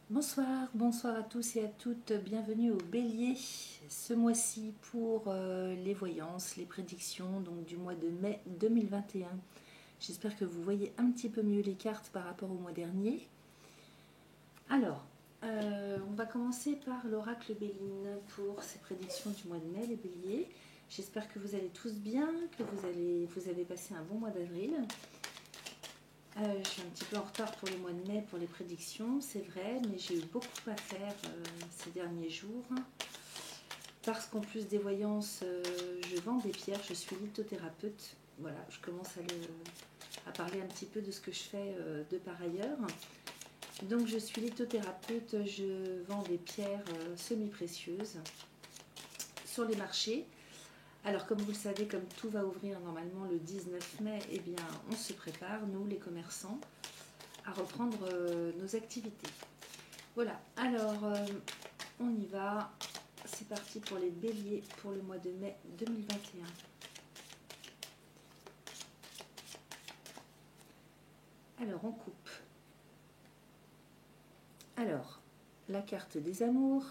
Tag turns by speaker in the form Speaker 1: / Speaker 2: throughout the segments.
Speaker 1: Bonsoir, bonsoir à tous et à toutes, bienvenue au Bélier ce mois-ci pour les voyances, les prédictions donc du mois de mai 2021. J'espère que vous voyez un petit peu mieux les cartes par rapport au mois dernier. Alors, on va commencer par l'oracle Béline pour ces prédictions du mois de mai, les Béliers. J'espère que vous allez tous bien, que vous avez passé un bon mois d'avril. Je suis un petit peu en retard pour le mois de mai pour les prédictions, c'est vrai, mais j'ai eu beaucoup à faire ces derniers jours. Parce qu'en plus des voyances, je vends des pierres, je suis lithothérapeute. Voilà, je commence à parler un petit peu de ce que je fais de par ailleurs. Donc je suis lithothérapeute, je vends des pierres semi-précieuses sur les marchés. Alors comme vous le savez, comme tout va ouvrir normalement le 19 mai, eh bien on se prépare, nous les commerçants, à reprendre nos activités. Voilà, alors on y va. C'est parti pour les béliers pour le mois de mai 2021. Alors on coupe. Alors, la carte des amours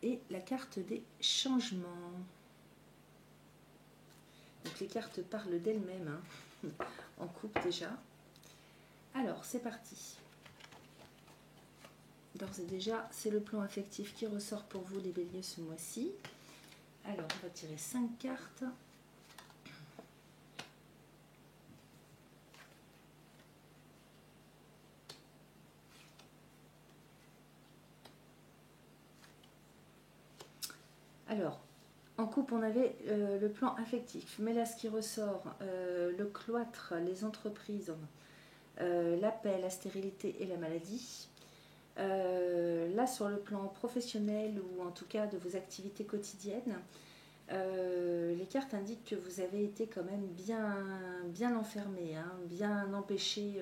Speaker 1: et la carte des changements. Donc les cartes parlent d'elles-mêmes, hein. On coupe déjà. Alors c'est parti. D'ores et déjà, c'est le plan affectif qui ressort pour vous les béliers ce mois-ci. Alors on va tirer 5 cartes. Alors, en couple, on avait le plan affectif, mais là, ce qui ressort, le cloître, les entreprises, la paix, la stérilité et la maladie. Là, sur le plan professionnel ou en tout cas de vos activités quotidiennes, les cartes indiquent que vous avez été quand même bien enfermé, hein, bien empêché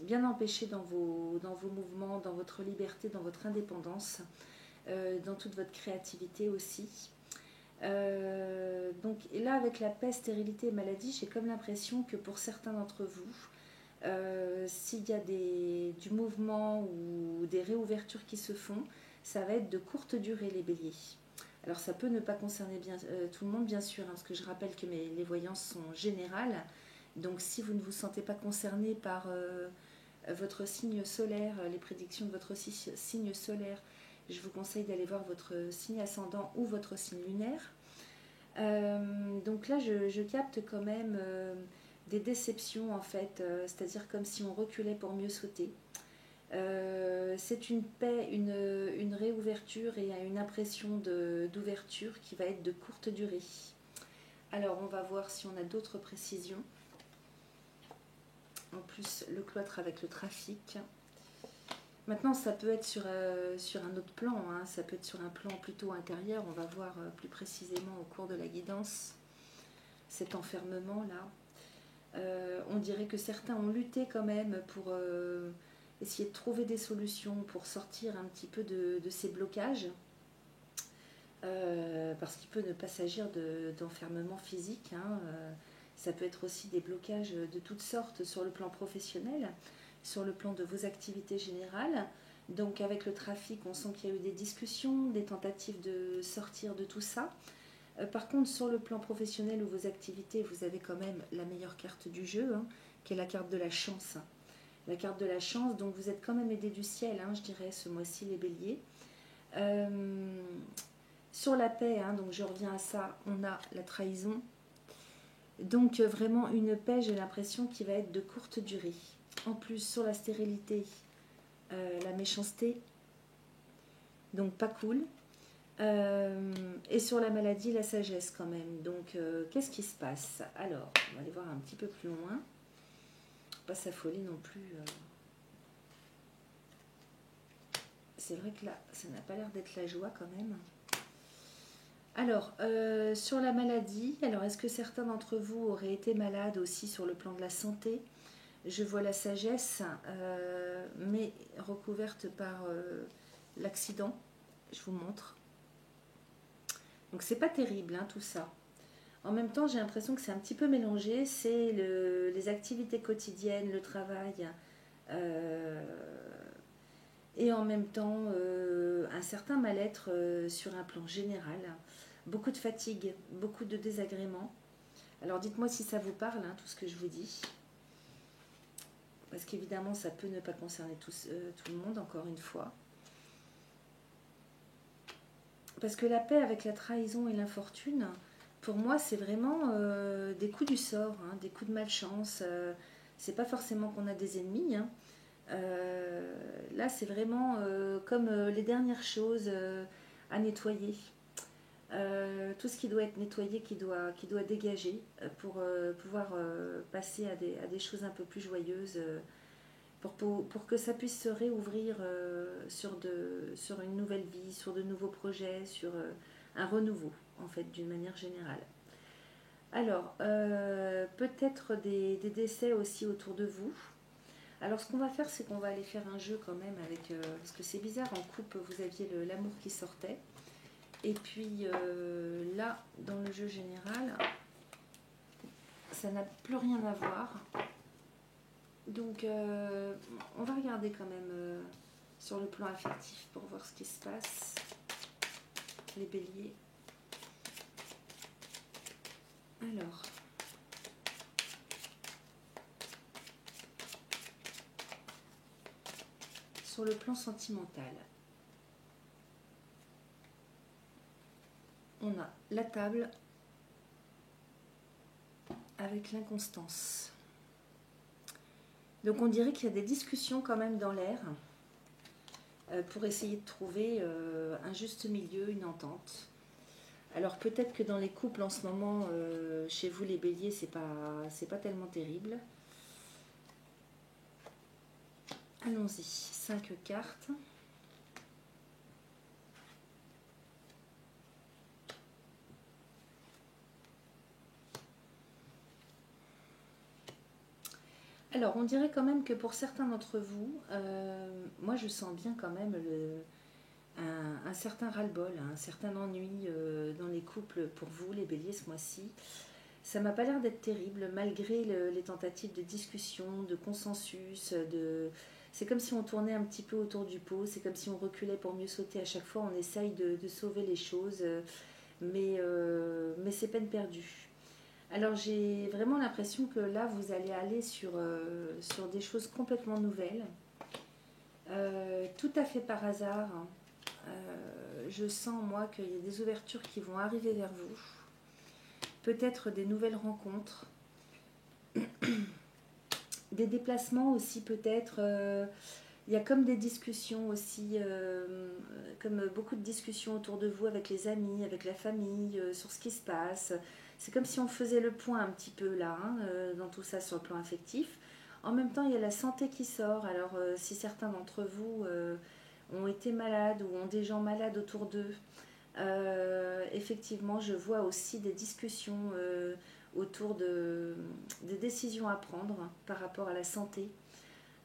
Speaker 1: bien empêché dans vos mouvements, dans votre liberté, dans votre indépendance, dans toute votre créativité aussi. Donc, et là, avec la paix, stérilité et maladie, j'ai comme l'impression que pour certains d'entre vous, s'il y a du mouvement ou des réouvertures qui se font, ça va être de courte durée, les béliers. Alors ça peut ne pas concerner tout le monde, bien sûr, hein, parce que je rappelle que les voyances sont générales. Donc si vous ne vous sentez pas concerné par votre signe solaire, les prédictions de votre signe solaire, je vous conseille d'aller voir votre signe ascendant ou votre signe lunaire. Donc là, je capte quand même des déceptions en fait, c'est-à-dire comme si on reculait pour mieux sauter. C'est une paix, une réouverture et une impression d'ouverture qui va être de courte durée. Alors on va voir si on a d'autres précisions. En plus, le cloître avec le trafic. Maintenant, ça peut être sur un autre plan, hein. Ça peut être sur un plan plutôt intérieur. On va voir plus précisément au cours de la guidance cet enfermement-là. On dirait que certains ont lutté quand même pour essayer de trouver des solutions pour sortir un petit peu de ces blocages. Parce qu'il peut ne pas s'agir d'enfermement physique, hein. Ça peut être aussi des blocages de toutes sortes sur le plan professionnel, sur le plan de vos activités générales. Donc avec le trafic, on sent qu'il y a eu des discussions, des tentatives de sortir de tout ça. Par contre, sur le plan professionnel ou vos activités, vous avez quand même la meilleure carte du jeu, hein, qui est la carte de la chance. La carte de la chance, donc vous êtes quand même aidé du ciel, hein, je dirais, ce mois-ci, les béliers. Sur la paix, hein, donc je reviens à ça, on a la trahison. Donc vraiment une paix, j'ai l'impression, qui va être de courte durée. En plus, sur la stérilité, la méchanceté, donc pas cool. Et sur la maladie, la sagesse quand même. Donc qu'est-ce qui se passe? Alors, on va aller voir un petit peu plus loin. Pas s'affoler non plus. C'est vrai que là, ça n'a pas l'air d'être la joie quand même. Alors, sur la maladie, alors est-ce que certains d'entre vous auraient été malades aussi sur le plan de la santé? Je vois la sagesse, mais recouverte par l'accident. Je vous montre. Donc c'est pas terrible, hein, tout ça. En même temps, j'ai l'impression que c'est un petit peu mélangé. C'est les activités quotidiennes, le travail, euh, et en même temps un certain mal-être sur un plan général. Beaucoup de fatigue, beaucoup de désagréments. Alors dites-moi si ça vous parle, hein, tout ce que je vous dis. Parce qu'évidemment, ça peut ne pas concerner tout le monde, encore une fois. Parce que la paix avec la trahison et l'infortune, pour moi, c'est vraiment des coups du sort, hein, des coups de malchance. C'est pas forcément qu'on a des ennemis, hein. Là, c'est vraiment comme les dernières choses à nettoyer. Tout ce qui doit être nettoyé, qui doit dégager pour pouvoir passer à des choses un peu plus joyeuses, pour que ça puisse se réouvrir sur une nouvelle vie, sur de nouveaux projets, sur un renouveau, en fait, d'une manière générale. Alors, peut-être des décès aussi autour de vous. Alors, ce qu'on va faire, c'est qu'on va aller faire un jeu quand même avec... parce que c'est bizarre, en couple, vous aviez l'amour qui sortait. Et puis là, dans le jeu général, ça n'a plus rien à voir. Donc, on va regarder quand même sur le plan affectif pour voir ce qui se passe. Les béliers. Alors, sur le plan sentimental, on a la table avec l'inconstance. Donc on dirait qu'il y a des discussions quand même dans l'air pour essayer de trouver un juste milieu, une entente. Alors peut-être que dans les couples en ce moment, chez vous les béliers, c'est pas tellement terrible. Allons-y, 5 cartes. Alors, on dirait quand même que pour certains d'entre vous, moi je sens bien quand même un certain ras-le-bol, un certain ennui dans les couples pour vous, les béliers, ce mois-ci. Ça m'a pas l'air d'être terrible, malgré les tentatives de discussion, de consensus, c'est comme si on tournait un petit peu autour du pot, c'est comme si on reculait pour mieux sauter. À chaque fois, on essaye de sauver les choses, mais c'est peine perdue. Alors j'ai vraiment l'impression que là, vous allez aller sur des choses complètement nouvelles, tout à fait par hasard. Je sens, moi, qu'il y a des ouvertures qui vont arriver vers vous, peut-être des nouvelles rencontres, des déplacements aussi peut-être. Il y a comme des discussions aussi, comme beaucoup de discussions autour de vous avec les amis, avec la famille, sur ce qui se passe. C'est comme si on faisait le point un petit peu là, hein, dans tout ça sur le plan affectif. En même temps, il y a la santé qui sort. Alors, si certains d'entre vous ont été malades ou ont des gens malades autour d'eux, effectivement, je vois aussi des discussions autour des décisions à prendre par rapport à la santé.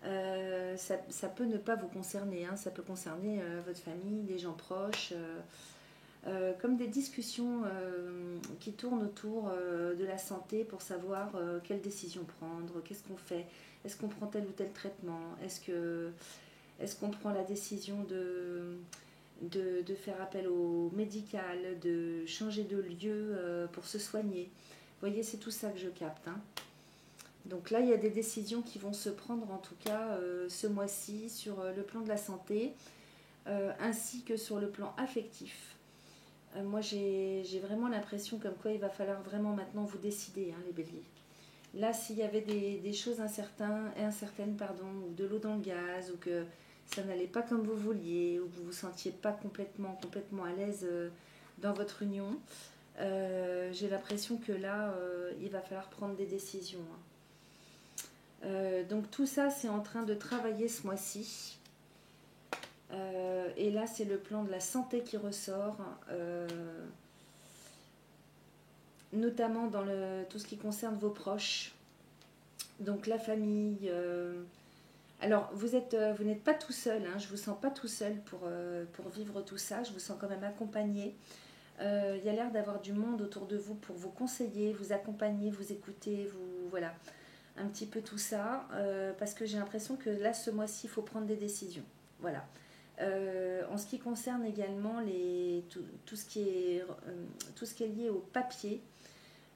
Speaker 1: Ça peut ne pas vous concerner, hein, ça peut concerner votre famille, des gens proches, comme des discussions qui tournent autour de la santé pour savoir quelle décision prendre, qu'est-ce qu'on fait, est-ce qu'on prend tel ou tel traitement, est-ce qu'on prend la décision de faire appel au médical, de changer de lieu pour se soigner. Vous voyez, c'est tout ça que je capte, hein. Donc là, il y a des décisions qui vont se prendre, en tout cas, ce mois-ci, sur le plan de la santé, ainsi que sur le plan affectif. Moi, j'ai vraiment l'impression comme quoi il va falloir vraiment maintenant vous décider, hein, les béliers. Là, s'il y avait des choses incertaines, pardon, ou de l'eau dans le gaz, ou que ça n'allait pas comme vous vouliez, ou que vous ne vous sentiez pas complètement à l'aise dans votre union, j'ai l'impression que là, il va falloir prendre des décisions, hein. Donc tout ça, c'est en train de travailler ce mois-ci. Et là, c'est le plan de la santé qui ressort, notamment dans tout ce qui concerne vos proches. Donc la famille. Alors, vous n'êtes pas tout seul, hein, je ne vous sens pas tout seul pour vivre tout ça. Je vous sens quand même accompagné. Il y a l'air d'avoir du monde autour de vous pour vous conseiller, vous accompagner, vous écouter, vous voilà, un petit peu tout ça, parce que j'ai l'impression que là, ce mois-ci, il faut prendre des décisions. Voilà. En ce qui concerne également tout ce tout ce qui est lié au papier,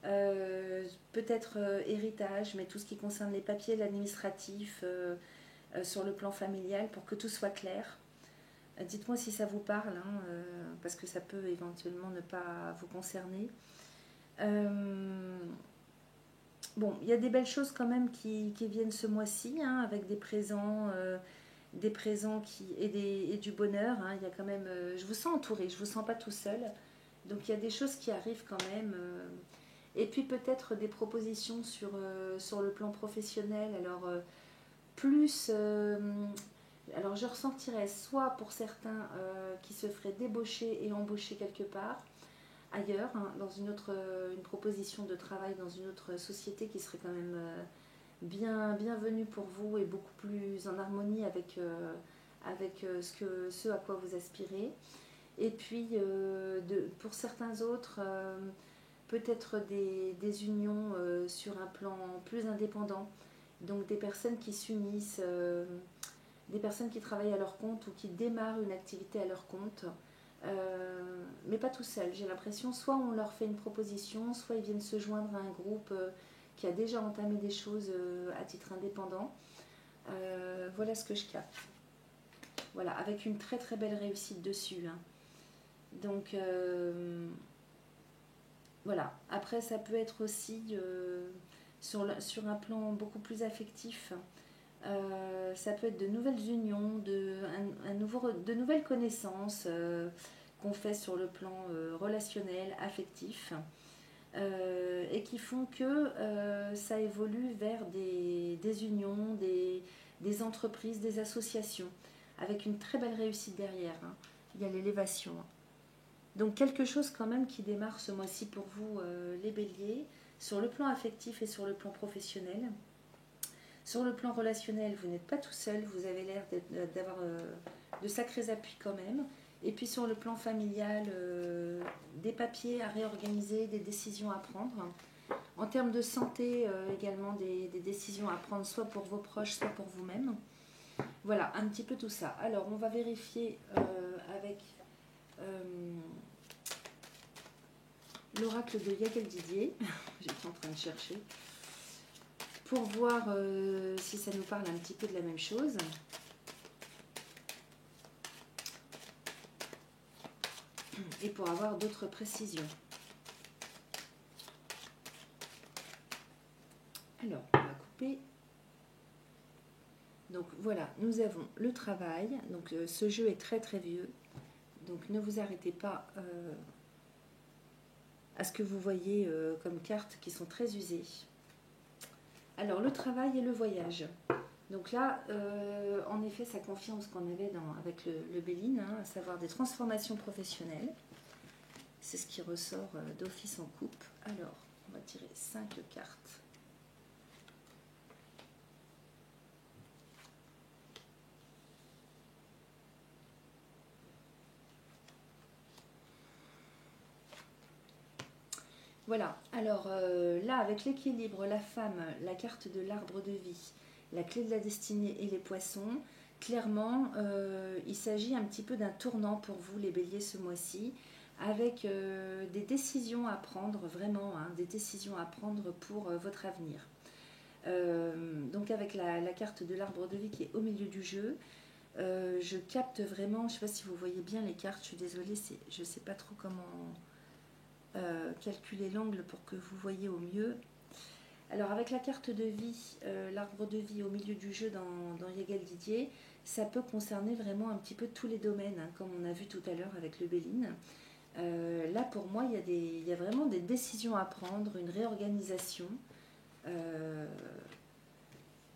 Speaker 1: peut-être héritage, mais tout ce qui concerne les papiers, l'administratif, sur le plan familial, pour que tout soit clair. Dites-moi si ça vous parle, hein, parce que ça peut éventuellement ne pas vous concerner. Bon, il y a des belles choses quand même qui viennent ce mois-ci, hein, avec des présents et du bonheur. Hein. Il y a quand même, je vous sens entouré, je vous sens pas tout seul. Donc il y a des choses qui arrivent quand même. Et puis peut-être des propositions sur le plan professionnel. Alors plus, alors je ressentirais soit pour certains qui se feraient débaucher et embaucher quelque part ailleurs, hein, dans une proposition de travail dans une autre société qui serait quand même bienvenue pour vous et beaucoup plus en harmonie avec ce à quoi vous aspirez. Et puis pour certains autres, peut-être des unions sur un plan plus indépendant, donc des personnes qui s'unissent, des personnes qui travaillent à leur compte ou qui démarrent une activité à leur compte, mais pas tout seul. J'ai l'impression, soit on leur fait une proposition, soit ils viennent se joindre à un groupe qui a déjà entamé des choses à titre indépendant. Voilà ce que je capte. Voilà, avec une très très belle réussite dessus. Hein. Donc voilà. Après, ça peut être aussi sur un plan beaucoup plus affectif. Ça peut être de nouvelles unions, de nouvelles connaissances qu'on fait sur le plan relationnel, affectif, et qui font que ça évolue vers des unions, des entreprises, des associations, avec une très belle réussite derrière. Hein. Il y a l'élévation. Donc quelque chose quand même qui démarre ce mois-ci pour vous, les béliers, sur le plan affectif et sur le plan professionnel. Sur le plan relationnel, vous n'êtes pas tout seul, vous avez l'air d'avoir de sacrés appuis quand même. Et puis sur le plan familial, des papiers à réorganiser, des décisions à prendre. En termes de santé, également des décisions à prendre, soit pour vos proches, soit pour vous-même. Voilà, un petit peu tout ça. Alors, on va vérifier avec l'oracle de Yael Didier. J'étais en train de chercher. Pour voir si ça nous parle un petit peu de la même chose. Et pour avoir d'autres précisions. Alors, on va couper. Donc voilà, nous avons le travail. Donc ce jeu est très très vieux. Donc ne vous arrêtez pas à ce que vous voyez comme cartes qui sont très usées. Alors le travail et le voyage. Donc là, en effet, ça confirme ce qu'on avait avec le Béline, hein, à savoir des transformations professionnelles. C'est ce qui ressort d'office en coupe. Alors, on va tirer 5 cartes. Voilà, alors là, avec l'équilibre, la femme, la carte de l'arbre de vie, la clé de la destinée et les poissons, clairement, il s'agit un petit peu d'un tournant pour vous, les béliers, ce mois-ci, avec des décisions à prendre, vraiment, hein, des décisions à prendre pour votre avenir. Donc avec la carte de l'arbre de vie qui est au milieu du jeu, je capte vraiment, je ne sais pas si vous voyez bien les cartes, je suis désolée, je ne sais pas trop comment calculer l'angle pour que vous voyez au mieux. Alors avec la carte de vie, l'arbre de vie au milieu du jeu dans Yael Didier, ça peut concerner vraiment un petit peu tous les domaines, hein, comme on a vu tout à l'heure avec le Béline. Là pour moi, il y a vraiment des décisions à prendre, une réorganisation.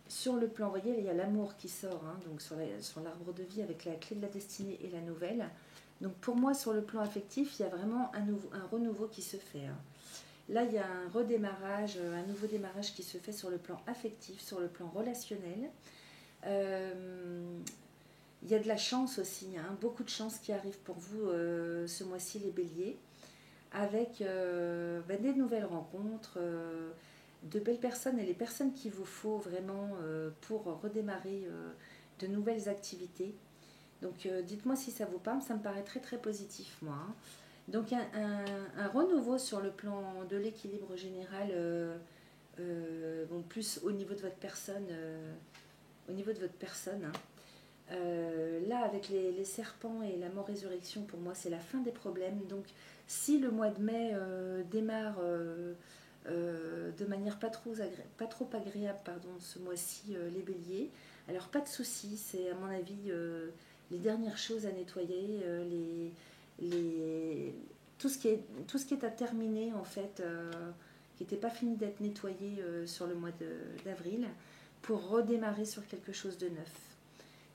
Speaker 1: Sur le plan, vous voyez, il y a l'amour qui sort, hein, donc sur l'arbre de vie avec la clé de la destinée et la nouvelle. Donc pour moi, sur le plan affectif, il y a vraiment un renouveau qui se fait. Hein. Là, il y a un redémarrage, un nouveau démarrage qui se fait sur le plan affectif, sur le plan relationnel. Il y a de la chance aussi, hein, beaucoup de chance qui arrive pour vous ce mois-ci, les béliers. avec des nouvelles rencontres, de belles personnes et les personnes qu'il vous faut vraiment pour redémarrer de nouvelles activités. Donc dites-moi si ça vous parle, ça me paraît très très positif moi, hein. Donc un renouveau sur le plan de l'équilibre général, bon, plus au niveau de votre personne, hein. Là, avec les serpents et la mort-résurrection, pour moi, c'est la fin des problèmes. Donc, si le mois de mai démarre de manière pas trop agréable ce mois-ci, les béliers, alors pas de souci, c'est à mon avis les dernières choses à nettoyer, les, tout ce qui est à terminer, en fait, qui n'était pas fini d'être nettoyé sur le mois d'avril, pour redémarrer sur quelque chose de neuf.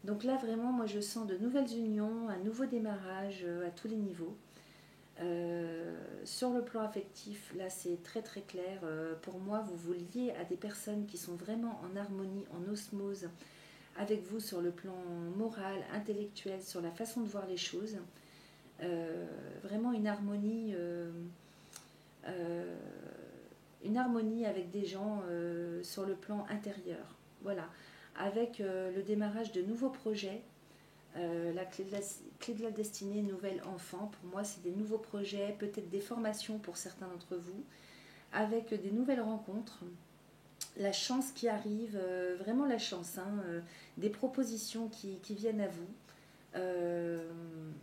Speaker 1: Donc là, vraiment, moi, je sens de nouvelles unions, un nouveau démarrage à tous les niveaux. Sur le plan affectif, là, c'est très très clair. Pour moi, vous vous liez à des personnes qui sont vraiment en harmonie, en osmose avec vous sur le plan moral, intellectuel, sur la façon de voir les choses. Vraiment une harmonie avec des gens sur le plan intérieur. Voilà, avec le démarrage de nouveaux projets, la clé de la destinée, nouvel enfant, pour moi c'est des nouveaux projets, peut-être des formations pour certains d'entre vous, avec des nouvelles rencontres, la chance qui arrive, vraiment la chance, hein, des propositions qui viennent à vous,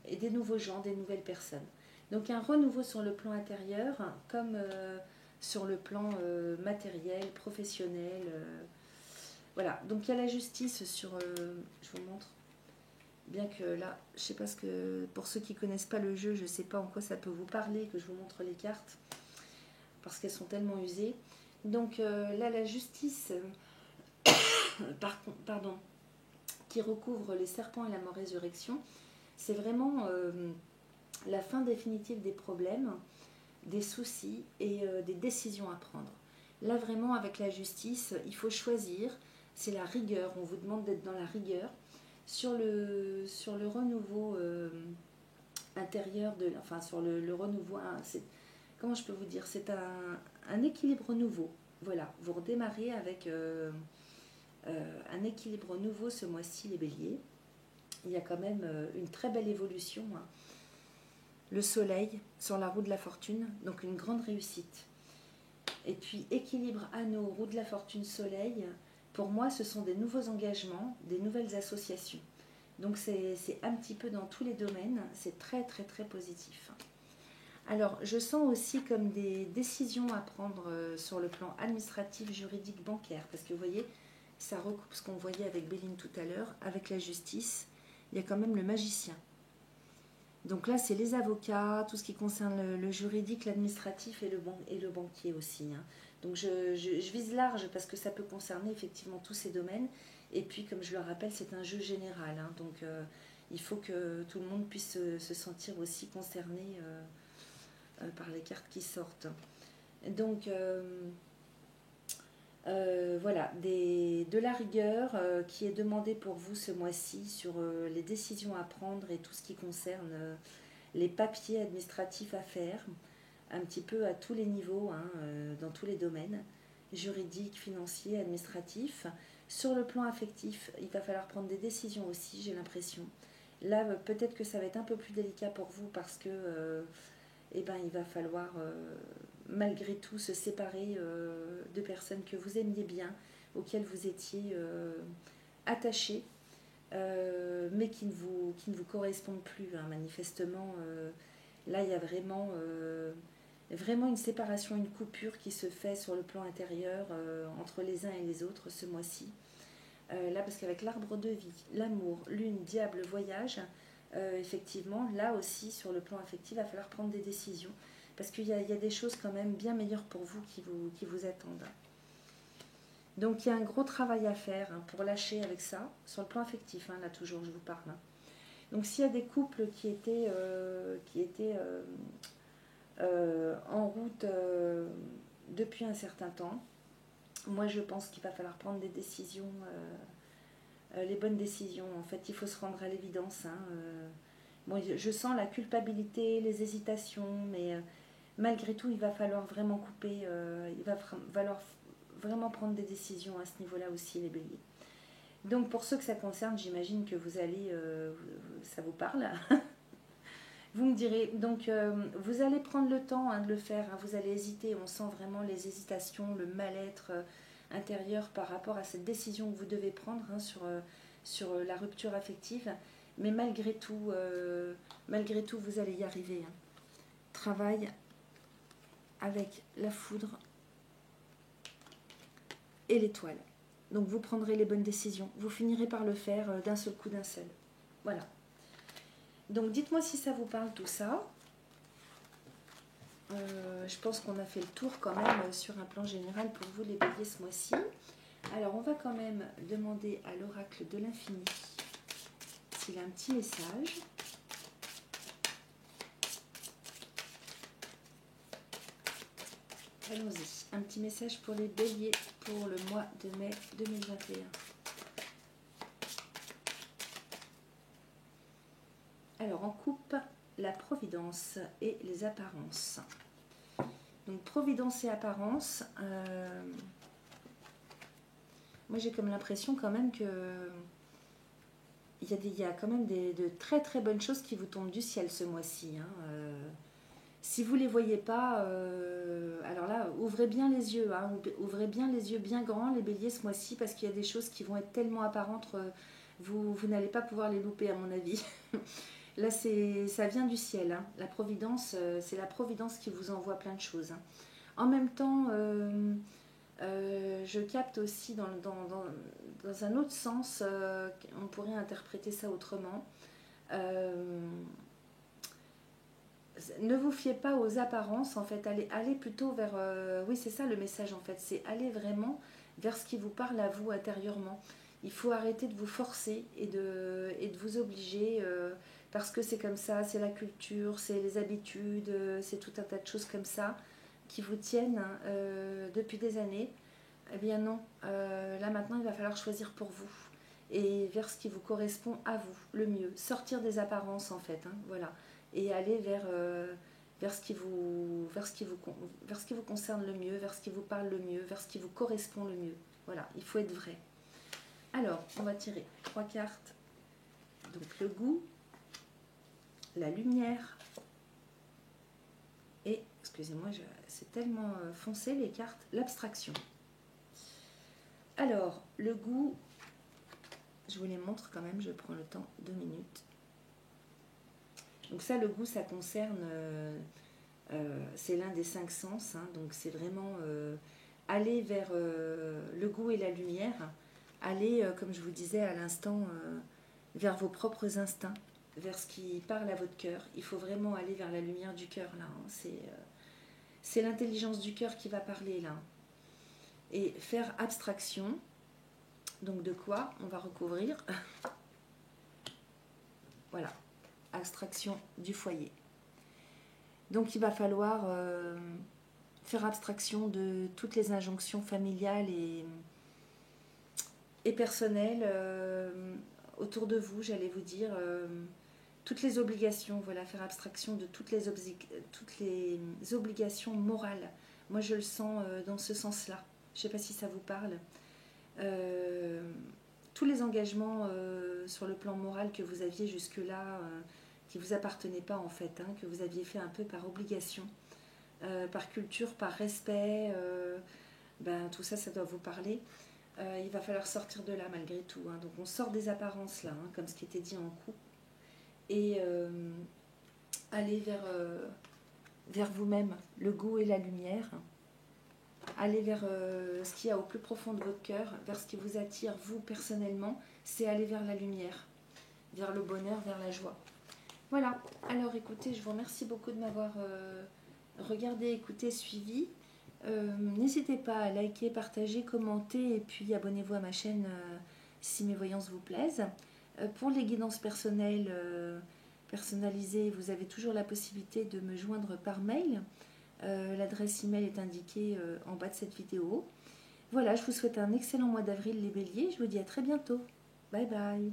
Speaker 1: et des nouveaux gens, des nouvelles personnes. Donc un renouveau sur le plan intérieur, comme sur le plan matériel, professionnel. Voilà, donc il y a la justice sur... je vous montre. Bien que là, je sais pas ce que... Pour ceux qui connaissent pas le jeu, je sais pas en quoi ça peut vous parler, que je vous montre les cartes, parce qu'elles sont tellement usées. Donc là, la justice, pardon, qui recouvre les serpents et la mort-résurrection, c'est vraiment la fin définitive des problèmes, des soucis et des décisions à prendre. Là, vraiment, avec la justice, il faut choisir. C'est la rigueur. On vous demande d'être dans la rigueur. Sur le renouveau intérieur, enfin sur le renouveau, comment je peux vous dire, c'est un équilibre nouveau. Voilà, vous redémarrez avec un équilibre nouveau ce mois-ci, les béliers. Il y a quand même une très belle évolution, hein. Le soleil sur la roue de la fortune, donc une grande réussite. Et puis équilibre anneau, roue de la fortune, soleil, pour moi ce sont des nouveaux engagements, des nouvelles associations. Donc c'est un petit peu dans tous les domaines, c'est très très très positif. Alors je sens aussi comme des décisions à prendre sur le plan administratif, juridique, bancaire, parce que vous voyez, ça recoupe ce qu'on voyait avec Béline tout à l'heure, avec la justice, il y a quand même le magicien. Donc là, c'est les avocats, tout ce qui concerne le juridique, l'administratif et le banquier aussi, hein. Donc je vise large parce que ça peut concerner effectivement tous ces domaines. Et puis, comme je le rappelle, c'est un jeu général, hein. Donc il faut que tout le monde puisse se sentir aussi concerné par les cartes qui sortent. Donc voilà, de la rigueur qui est demandée pour vous ce mois-ci sur les décisions à prendre et tout ce qui concerne les papiers administratifs à faire, un petit peu à tous les niveaux, hein, dans tous les domaines, juridiques, financiers, administratifs. Sur le plan affectif, il va falloir prendre des décisions aussi, j'ai l'impression. Là, peut-être que ça va être un peu plus délicat pour vous parce que il va falloir malgré tout se séparer de personnes que vous aimiez bien, auxquelles vous étiez attachés, mais qui ne vous correspondent plus, hein, manifestement. Là, il y a vraiment une séparation, une coupure qui se fait sur le plan intérieur entre les uns et les autres ce mois-ci. Là, parce qu'avec l'arbre de vie, l'amour, lune, diable, voyage, effectivement, là aussi, sur le plan affectif, il va falloir prendre des décisions. Parce qu'il y a des choses quand même bien meilleures pour vous qui vous attendent. Donc il y a un gros travail à faire, hein, pour lâcher avec ça, sur le plan affectif, hein, là toujours je vous parle, hein. Donc s'il y a des couples qui étaient en route depuis un certain temps, moi je pense qu'il va falloir prendre des décisions, les bonnes décisions. En fait, il faut se rendre à l'évidence, hein. Bon, je sens la culpabilité, les hésitations, mais malgré tout, il va falloir vraiment couper, il va falloir vraiment prendre des décisions à ce niveau-là aussi, les béliers. Donc pour ceux que ça concerne, j'imagine que vous allez, ça vous parle. Vous me direz, donc vous allez prendre le temps de le faire, vous allez hésiter, on sent vraiment les hésitations, le mal-être intérieur par rapport à cette décision que vous devez prendre sur la rupture affective, mais malgré tout, vous allez y arriver. Travail avec la foudre et l'étoile. Donc vous prendrez les bonnes décisions, vous finirez par le faire d'un seul coup, d'un seul. Voilà. Donc dites-moi si ça vous parle tout ça. Je pense qu'on a fait le tour quand même sur un plan général pour vous les béliers ce mois-ci. Alors on va quand même demander à l'oracle de l'infini s'il a un petit message. Allons-y, un petit message pour les béliers pour le mois de mai 2021. Alors, en coupe, la providence et les apparences. Donc, providence et apparence. Moi, j'ai comme l'impression quand même que il y a quand même de très très bonnes choses qui vous tombent du ciel ce mois-ci. Si vous ne les voyez pas, alors là, ouvrez bien les yeux. Ouvrez bien les yeux bien grands, les béliers, ce mois-ci, parce qu'il y a des choses qui vont être tellement apparentes, vous n'allez pas pouvoir les louper, à mon avis. Là, ça vient du ciel. La providence, c'est la providence qui vous envoie plein de choses. En même temps, je capte aussi dans un autre sens, on pourrait interpréter ça autrement. Ne vous fiez pas aux apparences, en fait, allez plutôt vers... oui, c'est ça le message, en fait, c'est aller vraiment vers ce qui vous parle à vous intérieurement. Il faut arrêter de vous forcer et de vous obliger, parce que c'est comme ça, c'est la culture, c'est les habitudes, c'est tout un tas de choses comme ça qui vous tiennent depuis des années. Eh bien non, là maintenant, il va falloir choisir pour vous et vers ce qui vous correspond à vous, le mieux. Sortir des apparences, en fait, voilà. Et aller vers ce qui vous concerne le mieux, vers ce qui vous parle le mieux, vers ce qui vous correspond le mieux. Voilà, il faut être vrai. Alors, on va tirer 3 cartes. Donc le goût, la lumière et, excusez-moi, c'est tellement foncé les cartes, l'abstraction. Alors, le goût, je vous les montre quand même, je prends le temps, 2 minutes. Donc ça, le goût, ça concerne, c'est l'un des 5 sens, donc c'est vraiment aller vers le goût et la lumière, aller, comme je vous disais à l'instant, vers vos propres instincts, vers ce qui parle à votre cœur. Il faut vraiment aller vers la lumière du cœur, là. C'est l'intelligence du cœur qui va parler, là. Et faire abstraction, donc de quoi on va recouvrir? Voilà, abstraction du foyer. Donc il va falloir faire abstraction de toutes les injonctions familiales et personnelles autour de vous, j'allais vous dire, toutes les obligations, voilà, faire abstraction de toutes les obligations morales. Moi je le sens dans ce sens-là, je ne sais pas si ça vous parle. Tous les engagements sur le plan moral que vous aviez jusque-là, qui ne vous appartenaient pas en fait, que vous aviez fait un peu par obligation, par culture, par respect, tout ça, ça doit vous parler. Il va falloir sortir de là malgré tout. Donc on sort des apparences là, comme ce qui était dit en couple, et aller vers vous-même, le goût et la lumière. Aller vers ce qu'il y a au plus profond de votre cœur, vers ce qui vous attire, vous, personnellement, c'est aller vers la lumière, vers le bonheur, vers la joie. Voilà, alors écoutez, je vous remercie beaucoup de m'avoir regardé, écouté, suivi. N'hésitez pas à liker, partager, commenter et puis abonnez-vous à ma chaîne si mes voyances vous plaisent. Pour les guidances personnelles personnalisées, vous avez toujours la possibilité de me joindre par mail. L'adresse email est indiquée en bas de cette vidéo. Voilà, je vous souhaite un excellent mois d'avril les béliers. Je vous dis à très bientôt. Bye bye.